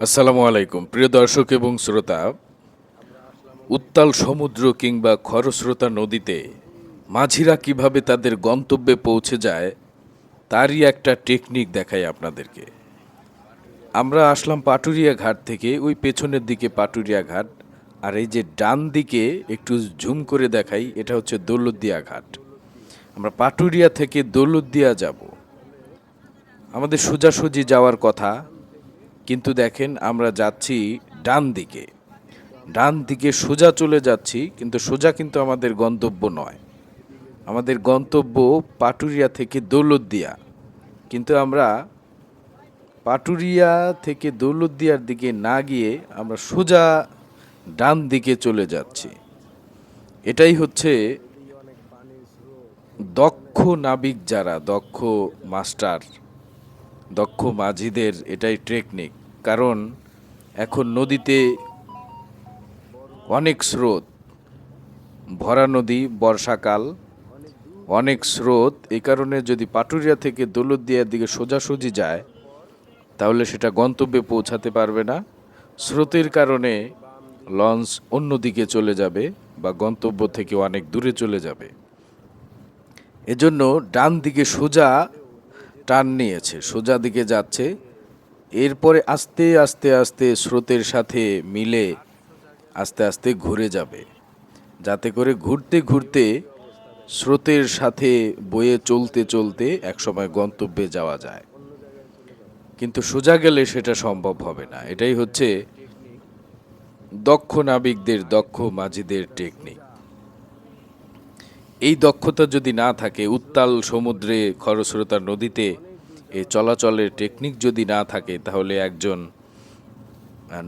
আসসালামু আলাইকুম প্রিয় দর্শক এবং শ্রোতা। উত্তাল সমুদ্র কিংবা খরস্রোতা নদীতে মাঝিরা কিভাবে তাদের গন্তব্যে পৌঁছে যায় তারই একটা টেকনিক দেখাই আপনাদেরকে। আমরা আসলাম পাটুরিয়া ঘাট থেকে, ওই পেছনের দিকে পাটুরিয়া ঘাট। আর এই যে ডান দিকে একটু ঝুম করে দেখাই, এটা হচ্ছে দৌলতদিয়া ঘাট। আমরা পাটুরিয়া থেকে দৌলতদিয়া যাব, আমাদের সোজাসুজি যাওয়ার কথা, কিন্তু দেখেন আমরা যাচ্ছি ডান দিকে। ডান দিকে সোজা চলে যাচ্ছি, কিন্তু সোজা কিন্তু আমাদের গন্তব্য নয়। আমাদের গন্তব্য পাটুরিয়া থেকে দৌলতদিয়া, কিন্তু আমরা পাটুরিয়া থেকে দৌলতদিয়ার দিকে না গিয়ে আমরা সোজা ডান দিকে চলে যাচ্ছি। এটাই হচ্ছে দক্ষ নাবিক, যারা দক্ষ মাস্টার, দক্ষ মাঝিদের এটাই টেকনিক। কারণ এখন নদীতে অনেক স্রোত, ভরা নদী, বর্ষাকাল, অনেক স্রোত। এই কারণে যদি পাটুরিয়া থেকে দৌলতদিয়ার দিকে সোজাসুজি যায় তাহলে সেটা গন্তব্যে পৌঁছাতে পারবে না। স্রোতের কারণে লঞ্চ অন্যদিকে চলে যাবে বা গন্তব্য থেকে অনেক দূরে চলে যাবে। এজন্য ডান দিকে সোজা টান নিয়েছে, সোজা দিকে যাচ্ছে। এরপরে আস্তে আস্তে আস্তে স্রোতের সাথে মিলে আস্তে আস্তে ঘুরে যাবে, যাতে করে ঘুরতে ঘুরতে স্রোতের সাথে বয়ে চলতে চলতে একসময় গন্তব্যে যাওয়া যায়। কিন্তু সোজা গেলে সেটা সম্ভব হবে না। এটাই হচ্ছে দক্ষ নাবিকদের, দক্ষ মাঝিদের টেকনিক। এই দক্ষতা যদি না থাকে, উত্তাল সমুদ্রে খরস্রোতা নদীতে এই চলাচলের টেকনিক যদি না থাকে, তাহলে একজন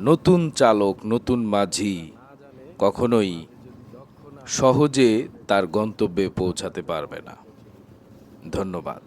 নতুন চালক, নতুন মাঝি কখনোই সহজে তার গন্তব্যে পৌঁছাতে পারবে না। ধন্যবাদ।